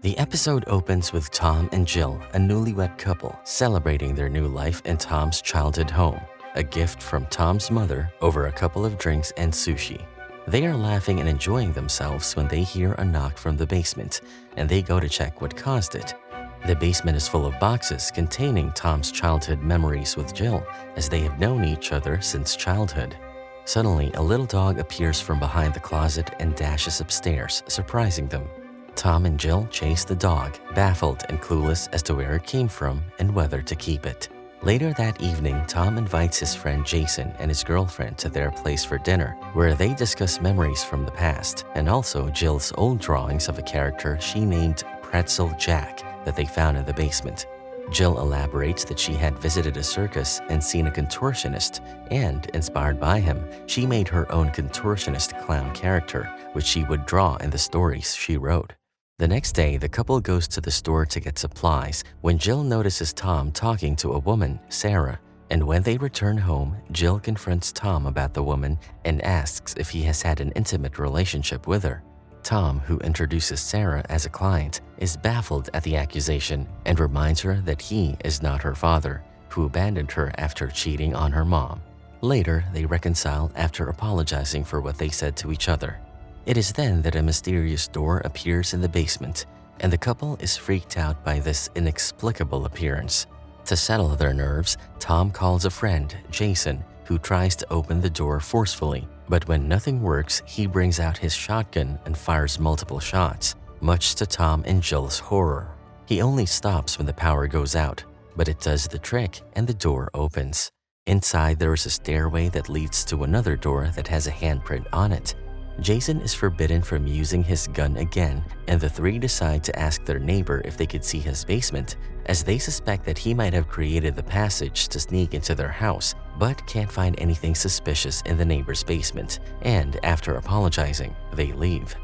The episode opens with Tom and Jill, a newlywed couple, celebrating their new life in Tom's childhood home, a gift from Tom's mother over a couple of drinks and sushi. They are laughing and enjoying themselves when they hear a knock from the basement, and they go to check what caused it. The basement is full of boxes containing Tom's childhood memories with Jill, as they have known each other since childhood. Suddenly, a little dog appears from behind the closet and dashes upstairs, surprising them. Tom and Jill chase the dog, baffled and clueless as to where it came from and whether to keep it. Later that evening, Tom invites his friend Jason and his girlfriend to their place for dinner, where they discuss memories from the past and also Jill's old drawings of a character she named Pretzel Jack that they found in the basement. Jill elaborates that she had visited a circus and seen a contortionist, and, inspired by him, she made her own contortionist clown character, which she would draw in the stories she wrote. The next day, the couple goes to the store to get supplies when Jill notices Tom talking to a woman, Sarah. And when they return home, Jill confronts Tom about the woman and asks if he has had an intimate relationship with her. Tom, who introduces Sarah as a client, is baffled at the accusation and reminds her that he is not her father, who abandoned her after cheating on her mom. Later, they reconcile after apologizing for what they said to each other. It is then that a mysterious door appears in the basement, and the couple is freaked out by this inexplicable appearance. To settle their nerves, Tom calls a friend, Jason, who tries to open the door forcefully, but when nothing works, he brings out his shotgun and fires multiple shots, much to Tom and Jill's horror. He only stops when the power goes out, but it does the trick and the door opens. Inside, there is a stairway that leads to another door that has a handprint on it. Jason is forbidden from using his gun again, and the three decide to ask their neighbor if they could see his basement, as they suspect that he might have created the passage to sneak into their house, but can't find anything suspicious in the neighbor's basement, and after apologizing, they leave.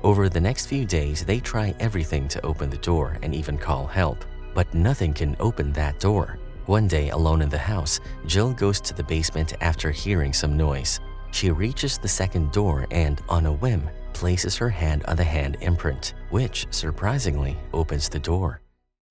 Over the next few days, they try everything to open the door and even call help, but nothing can open that door. One day, alone in the house, Jill goes to the basement after hearing some noise. She reaches the second door and, on a whim, places her hand on the hand imprint, which, surprisingly, opens the door.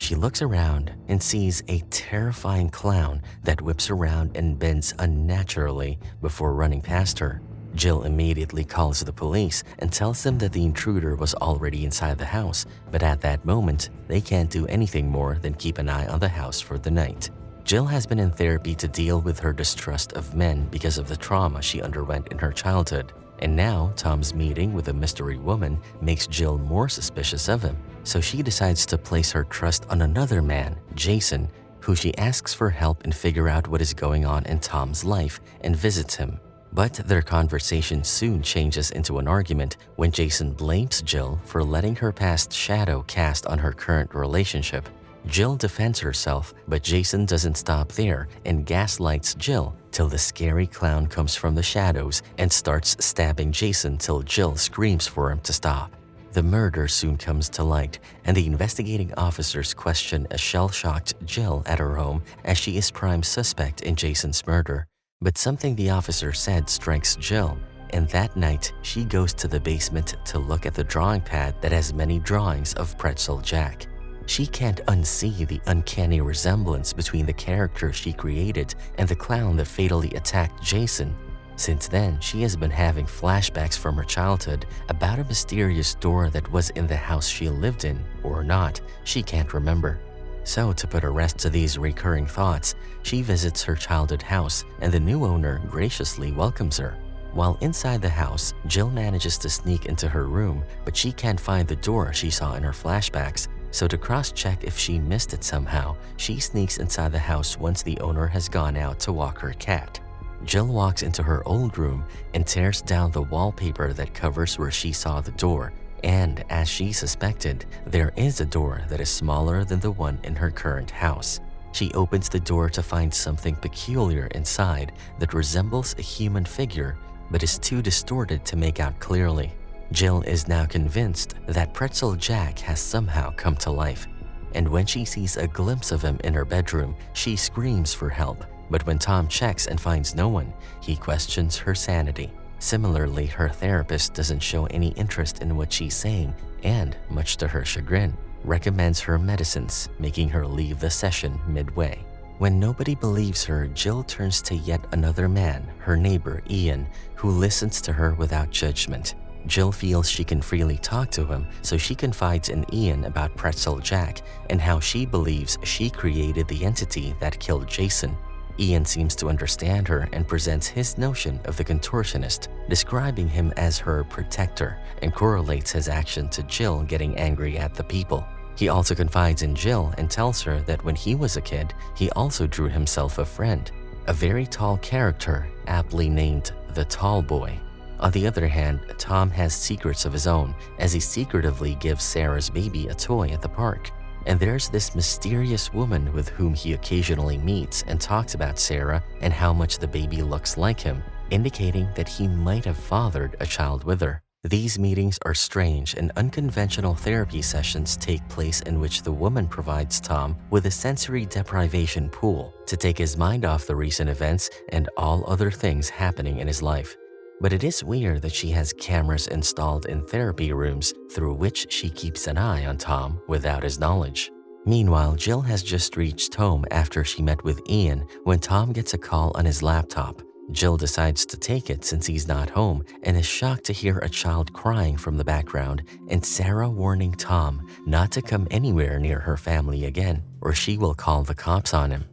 She looks around and sees a terrifying clown that whips around and bends unnaturally before running past her. Jill immediately calls the police and tells them that the intruder was already inside the house, but at that moment, they can't do anything more than keep an eye on the house for the night. Jill has been in therapy to deal with her distrust of men because of the trauma she underwent in her childhood. And now, Tom's meeting with a mystery woman makes Jill more suspicious of him. So she decides to place her trust on another man, Jason, who she asks for help and figure out what is going on in Tom's life and visits him. But their conversation soon changes into an argument when Jason blames Jill for letting her past shadow cast on her current relationship. Jill defends herself, but Jason doesn't stop there and gaslights Jill till the scary clown comes from the shadows and starts stabbing Jason till Jill screams for him to stop. The murder soon comes to light, and the investigating officers question a shell-shocked Jill at her home as she is prime suspect in Jason's murder. But something the officer said strikes Jill, and that night she goes to the basement to look at the drawing pad that has many drawings of Pretzel Jack. She can't unsee the uncanny resemblance between the character she created and the clown that fatally attacked Jason. Since then, she has been having flashbacks from her childhood about a mysterious door that was in the house she lived in, or not, she can't remember. So to put a rest to these recurring thoughts, she visits her childhood house and the new owner graciously welcomes her. While inside the house, Jill manages to sneak into her room, but she can't find the door she saw in her flashbacks. So to cross-check if she missed it somehow, she sneaks inside the house once the owner has gone out to walk her cat. Jill walks into her old room and tears down the wallpaper that covers where she saw the door, and as she suspected, there is a door that is smaller than the one in her current house. She opens the door to find something peculiar inside that resembles a human figure but is too distorted to make out clearly. Jill is now convinced that Pretzel Jack has somehow come to life, and when she sees a glimpse of him in her bedroom, she screams for help. But when Tom checks and finds no one, he questions her sanity. Similarly, her therapist doesn't show any interest in what she's saying, and, much to her chagrin, recommends her medicines, making her leave the session midway. When nobody believes her, Jill turns to yet another man, her neighbor Ian, who listens to her without judgment. Jill feels she can freely talk to him, so she confides in Ian about Pretzel Jack and how she believes she created the entity that killed Jason. Ian seems to understand her and presents his notion of the contortionist, describing him as her protector, and correlates his action to Jill getting angry at the people. He also confides in Jill and tells her that when he was a kid, he also drew himself a friend, a very tall character aptly named the Tall Boy. On the other hand, Tom has secrets of his own as he secretively gives Sarah's baby a toy at the park. And there's this mysterious woman with whom he occasionally meets and talks about Sarah and how much the baby looks like him, indicating that he might have fathered a child with her. These meetings are strange and unconventional therapy sessions take place in which the woman provides Tom with a sensory deprivation pool to take his mind off the recent events and all other things happening in his life. But it is weird that she has cameras installed in therapy rooms through which she keeps an eye on Tom without his knowledge. Meanwhile, Jill has just reached home after she met with Ian when Tom gets a call on his laptop. Jill decides to take it since he's not home and is shocked to hear a child crying from the background and Sarah warning Tom not to come anywhere near her family again or she will call the cops on him.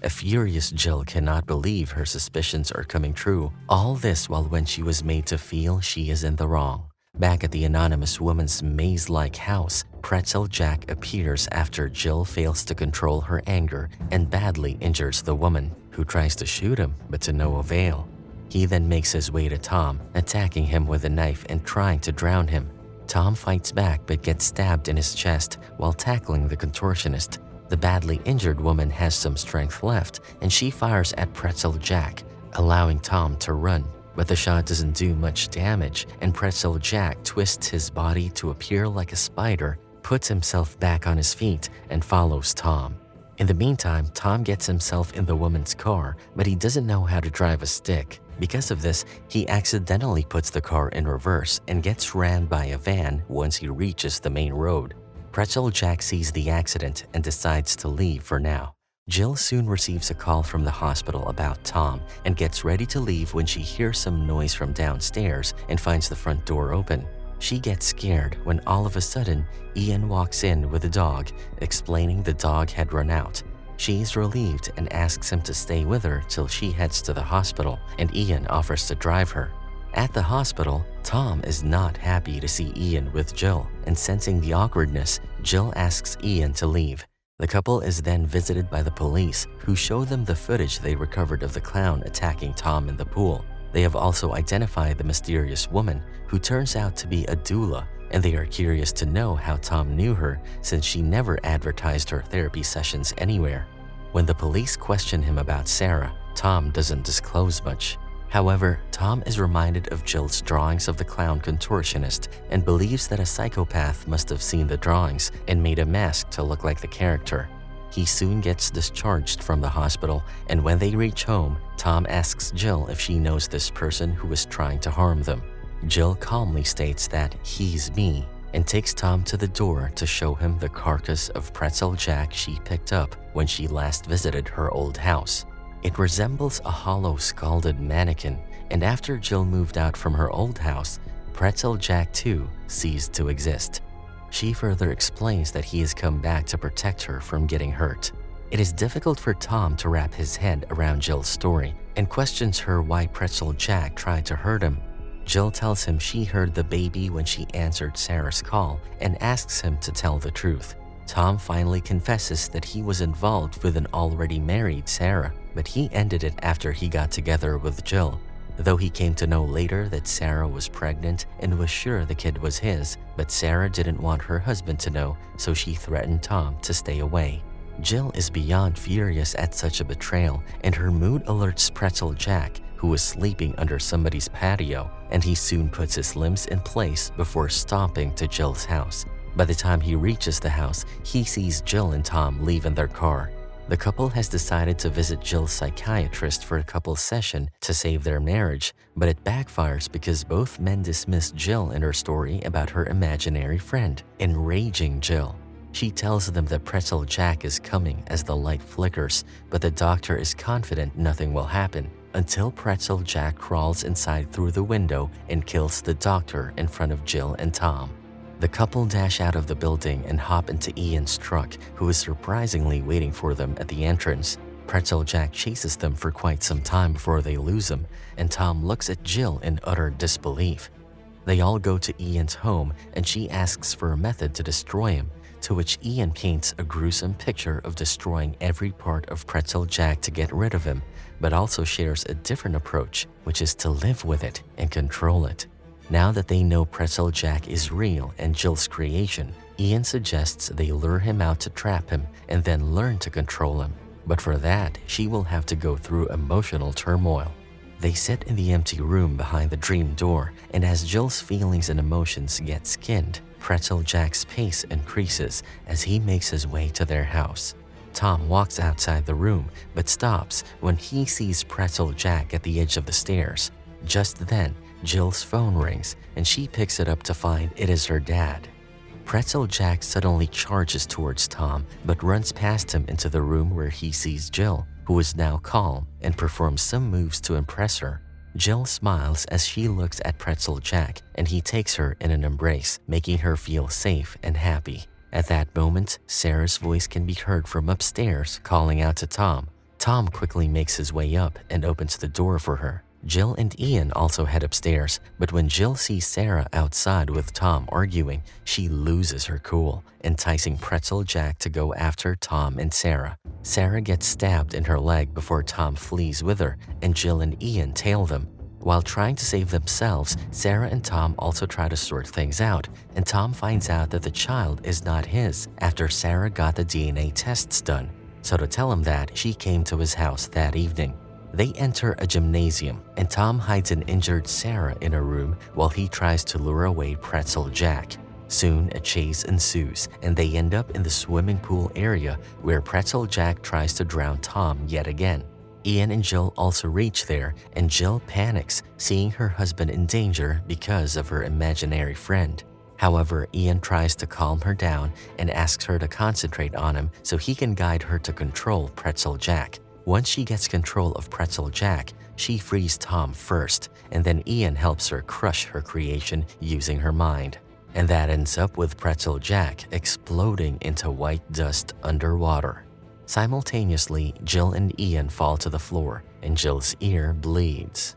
A furious Jill cannot believe her suspicions are coming true, all this while when she was made to feel she is in the wrong. Back at the anonymous woman's maze-like house, Pretzel Jack appears after Jill fails to control her anger and badly injures the woman, who tries to shoot him but to no avail. He then makes his way to Tom, attacking him with a knife and trying to drown him. Tom fights back but gets stabbed in his chest while tackling the contortionist. The badly injured woman has some strength left and she fires at Pretzel Jack, allowing Tom to run. But the shot doesn't do much damage and Pretzel Jack twists his body to appear like a spider, puts himself back on his feet, and follows Tom. In the meantime, Tom gets himself in the woman's car, but he doesn't know how to drive a stick. Because of this, he accidentally puts the car in reverse and gets rammed by a van once he reaches the main road. Pretzel Jack sees the accident and decides to leave for now. Jill soon receives a call from the hospital about Tom and gets ready to leave when she hears some noise from downstairs and finds the front door open. She gets scared when all of a sudden, Ian walks in with a dog, explaining the dog had run out. She is relieved and asks him to stay with her till she heads to the hospital, and Ian offers to drive her. At the hospital, Tom is not happy to see Ian with Jill, and sensing the awkwardness, Jill asks Ian to leave. The couple is then visited by the police, who show them the footage they recovered of the clown attacking Tom in the pool. They have also identified the mysterious woman, who turns out to be a doula, and they are curious to know how Tom knew her since she never advertised her therapy sessions anywhere. When the police question him about Sarah, Tom doesn't disclose much. However, Tom is reminded of Jill's drawings of the clown contortionist and believes that a psychopath must have seen the drawings and made a mask to look like the character. He soon gets discharged from the hospital, and when they reach home, Tom asks Jill if she knows this person who is trying to harm them. Jill calmly states that he's me and takes Tom to the door to show him the carcass of Pretzel Jack she picked up when she last visited her old house. It resembles a hollow scalded mannequin, and after Jill moved out from her old house, Pretzel Jack too ceased to exist. She further explains that he has come back to protect her from getting hurt. It is difficult for Tom to wrap his head around Jill's story and questions her why Pretzel Jack tried to hurt him. Jill tells him she heard the baby when she answered Sarah's call and asks him to tell the truth. Tom finally confesses that he was involved with an already married Sarah, but he ended it after he got together with Jill. Though he came to know later that Sarah was pregnant and was sure the kid was his, but Sarah didn't want her husband to know, so she threatened Tom to stay away. Jill is beyond furious at such a betrayal, and her mood alerts Pretzel Jack, who was sleeping under somebody's patio, and he soon puts his limbs in place before stomping to Jill's house. By the time he reaches the house, he sees Jill and Tom leave in their car. The couple has decided to visit Jill's psychiatrist for a couple session to save their marriage, but it backfires because both men dismiss Jill and her story about her imaginary friend, enraging Jill. She tells them that Pretzel Jack is coming as the light flickers, but the doctor is confident nothing will happen until Pretzel Jack crawls inside through the window and kills the doctor in front of Jill and Tom. The couple dash out of the building and hop into Ian's truck, who is surprisingly waiting for them at the entrance. Pretzel Jack chases them for quite some time before they lose him, and Tom looks at Jill in utter disbelief. They all go to Ian's home, and she asks for a method to destroy him, to which Ian paints a gruesome picture of destroying every part of Pretzel Jack to get rid of him, but also shares a different approach, which is to live with it and control it. Now that they know Pretzel Jack is real and Jill's creation, Ian suggests they lure him out to trap him and then learn to control him. But for that, she will have to go through emotional turmoil. They sit in the empty room behind the dream door, and as Jill's feelings and emotions get skinned, Pretzel Jack's pace increases as he makes his way to their house. Tom walks outside the room but stops when he sees Pretzel Jack at the edge of the stairs. Just then, Jill's phone rings and she picks it up to find it is her dad. Pretzel Jack suddenly charges towards Tom but runs past him into the room where he sees Jill, who is now calm and performs some moves to impress her. Jill smiles as she looks at Pretzel Jack and he takes her in an embrace, making her feel safe and happy. At that moment, Sarah's voice can be heard from upstairs calling out to Tom. Tom quickly makes his way up and opens the door for her. Jill and Ian also head upstairs, but when Jill sees Sarah outside with Tom arguing, she loses her cool, enticing Pretzel Jack to go after Tom and Sarah. Sarah gets stabbed in her leg before Tom flees with her, and Jill and Ian tail them. While trying to save themselves, Sarah and Tom also try to sort things out, and Tom finds out that the child is not his after Sarah got the DNA tests done. So to tell him that, she came to his house that evening. They enter a gymnasium, and Tom hides an injured Sarah in a room while he tries to lure away Pretzel Jack. Soon, a chase ensues, and they end up in the swimming pool area where Pretzel Jack tries to drown Tom yet again. Ian and Jill also reach there, and Jill panics, seeing her husband in danger because of her imaginary friend. However, Ian tries to calm her down and asks her to concentrate on him so he can guide her to control Pretzel Jack. Once she gets control of Pretzel Jack, she frees Tom first, and then Ian helps her crush her creation using her mind. And that ends up with Pretzel Jack exploding into white dust underwater. Simultaneously, Jill and Ian fall to the floor, and Jill's ear bleeds.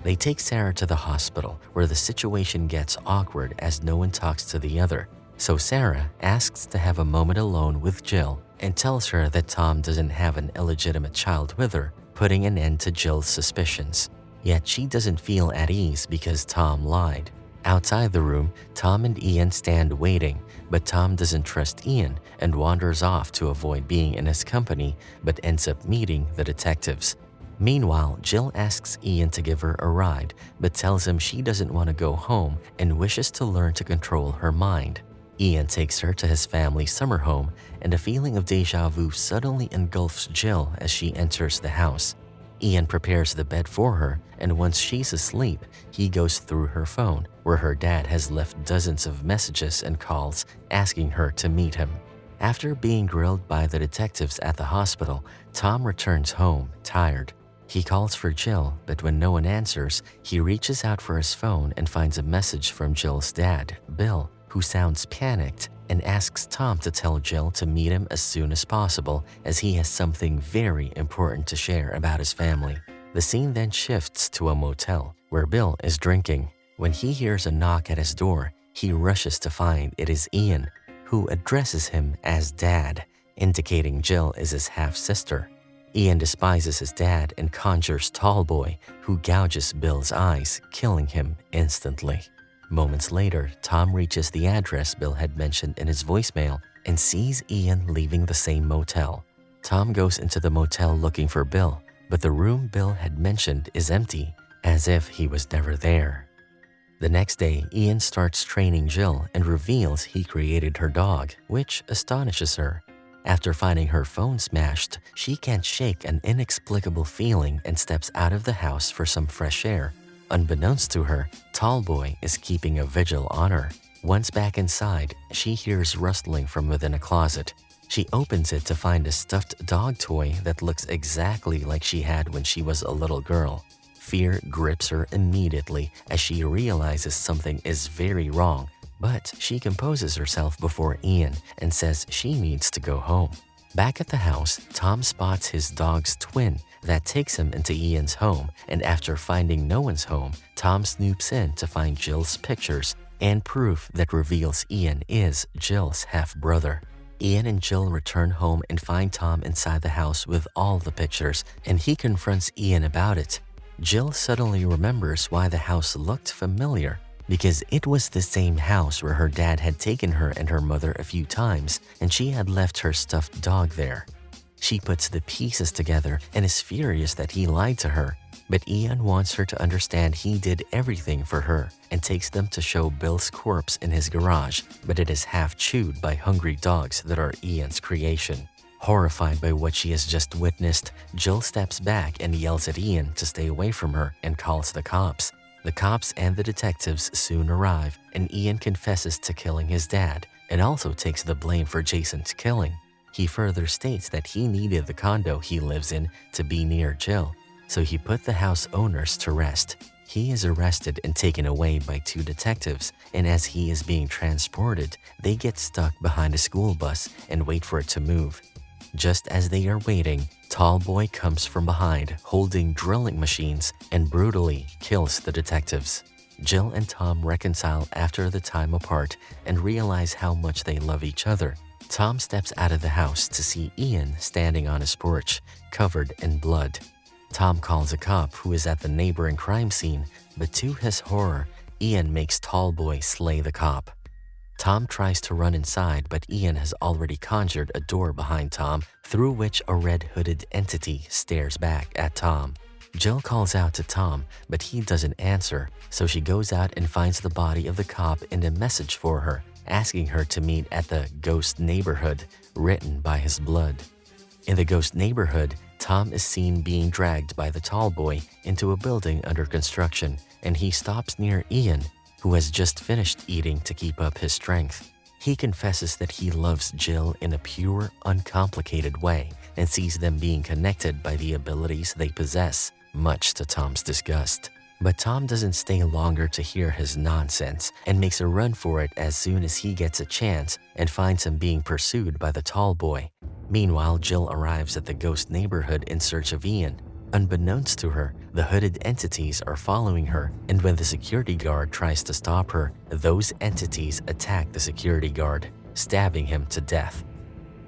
They take Sarah to the hospital, where the situation gets awkward as no one talks to the other. So Sarah asks to have a moment alone with Jill and tells her that Tom doesn't have an illegitimate child with her, putting an end to Jill's suspicions. Yet she doesn't feel at ease because Tom lied. Outside the room, Tom and Ian stand waiting, but Tom doesn't trust Ian and wanders off to avoid being in his company, but ends up meeting the detectives. Meanwhile, Jill asks Ian to give her a ride, but tells him she doesn't want to go home and wishes to learn to control her mind. Ian takes her to his family's summer home, and a feeling of deja vu suddenly engulfs Jill as she enters the house. Ian prepares the bed for her, and once she's asleep, he goes through her phone, where her dad has left dozens of messages and calls asking her to meet him. After being grilled by the detectives at the hospital, Tom returns home, tired. He calls for Jill, but when no one answers, he reaches out for his phone and finds a message from Jill's dad, Bill, who sounds panicked and asks Tom to tell Jill to meet him as soon as possible as he has something very important to share about his family. The scene then shifts to a motel where Bill is drinking. When he hears a knock at his door, he rushes to find it is Ian, who addresses him as Dad, indicating Jill is his half-sister. Ian despises his dad and conjures Tallboy, who gouges Bill's eyes, killing him instantly. Moments later, Tom reaches the address Bill had mentioned in his voicemail and sees Ian leaving the same motel. Tom goes into the motel looking for Bill, but the room Bill had mentioned is empty, as if he was never there. The next day, Ian starts training Jill and reveals he created her dog, which astonishes her. After finding her phone smashed, she can't shake an inexplicable feeling and steps out of the house for some fresh air. Unbeknownst to her, Tallboy is keeping a vigil on her. Once back inside, she hears rustling from within a closet. She opens it to find a stuffed dog toy that looks exactly like she had when she was a little girl. Fear grips her immediately as she realizes something is very wrong, but she composes herself before Ian and says she needs to go home. Back at the house, Tom spots his dog's twin that takes him into Ian's home, and after finding no one's home, Tom snoops in to find Jill's pictures and proof that reveals Ian is Jill's half-brother. Ian and Jill return home and find Tom inside the house with all the pictures, and he confronts Ian about it. Jill suddenly remembers why the house looked familiar, because it was the same house where her dad had taken her and her mother a few times, and she had left her stuffed dog there. She puts the pieces together and is furious that he lied to her, but Ian wants her to understand he did everything for her and takes them to show Bill's corpse in his garage, but it is half chewed by hungry dogs that are Ian's creation. Horrified by what she has just witnessed, Jill steps back and yells at Ian to stay away from her and calls the cops. The cops and the detectives soon arrive, and Ian confesses to killing his dad and also takes the blame for Jason's killing. He further states that he needed the condo he lives in to be near Jill, so he put the house owners to rest. He is arrested and taken away by two detectives, and as he is being transported, they get stuck behind a school bus and wait for it to move. Just as they are waiting, Tallboy comes from behind holding drilling machines and brutally kills the detectives. Jill and Tom reconcile after the time apart and realize how much they love each other. Tom steps out of the house to see Ian standing on his porch, covered in blood. Tom calls a cop who is at the neighboring crime scene, but to his horror, Ian makes Tallboy slay the cop. Tom tries to run inside, but Ian has already conjured a door behind Tom through which a red-hooded entity stares back at Tom. Jill calls out to Tom, but he doesn't answer, so she goes out and finds the body of the cop and a message for her, asking her to meet at the ghost neighborhood, written by his blood. In the ghost neighborhood, Tom is seen being dragged by the Tallboy into a building under construction, and he stops near Ian, who has just finished eating to keep up his strength. He confesses that he loves Jill in a pure, uncomplicated way and sees them being connected by the abilities they possess, much to Tom's disgust. But Tom doesn't stay longer to hear his nonsense and makes a run for it as soon as he gets a chance and finds him being pursued by the Tallboy. Meanwhile, Jill arrives at the ghost neighborhood in search of Ian. Unbeknownst to her, the hooded entities are following her, and when the security guard tries to stop her, those entities attack the security guard, stabbing him to death.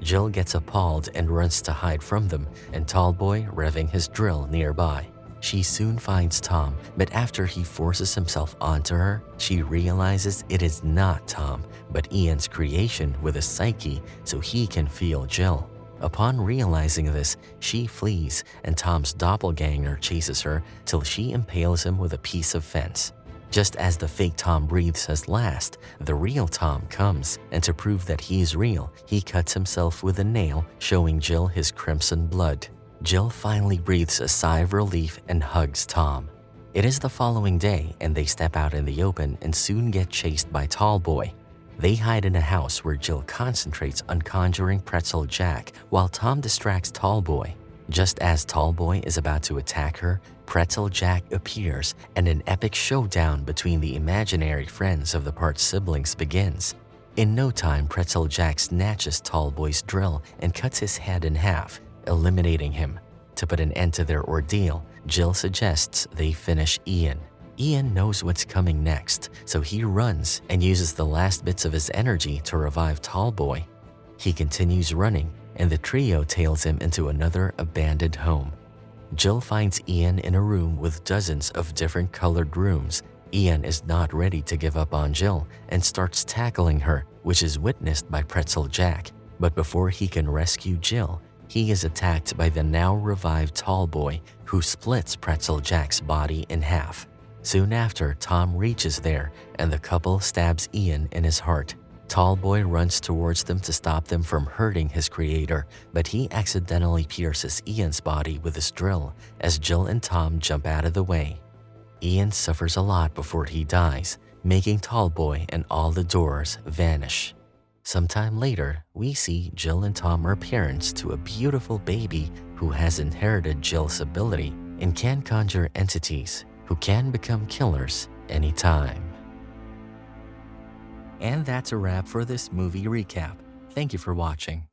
Jill gets appalled and runs to hide from them, and Tallboy revving his drill nearby. She soon finds Tom, but after he forces himself onto her, she realizes it is not Tom, but Ian's creation with a psyche so he can feel Jill. Upon realizing this, she flees, and Tom's doppelganger chases her till she impales him with a piece of fence. Just as the fake Tom breathes his last, the real Tom comes, and to prove that he's real, he cuts himself with a nail, showing Jill his crimson blood. Jill finally breathes a sigh of relief and hugs Tom. It is the following day, and they step out in the open and soon get chased by Tallboy. They hide in a house where Jill concentrates on conjuring Pretzel Jack while Tom distracts Tallboy. Just as Tallboy is about to attack her, Pretzel Jack appears and an epic showdown between the imaginary friends of the part siblings begins. In no time, Pretzel Jack snatches Tallboy's drill and cuts his head in half, eliminating him. To put an end to their ordeal, Jill suggests they finish Ian. Ian knows what's coming next, so he runs and uses the last bits of his energy to revive Tallboy. He continues running, and the trio tails him into another abandoned home. Jill finds Ian in a room with dozens of different colored rooms. Ian is not ready to give up on Jill and starts tackling her, which is witnessed by Pretzel Jack. But before he can rescue Jill, he is attacked by the now revived Tallboy, who splits Pretzel Jack's body in half. Soon after, Tom reaches there, and the couple stabs Ian in his heart. Tallboy runs towards them to stop them from hurting his creator, but he accidentally pierces Ian's body with his drill as Jill and Tom jump out of the way. Ian suffers a lot before he dies, making Tallboy and all the doors vanish. Sometime later, we see Jill and Tom are parents to a beautiful baby who has inherited Jill's ability and can conjure entities who can become killers anytime. And that's a wrap for this movie recap. Thank you for watching.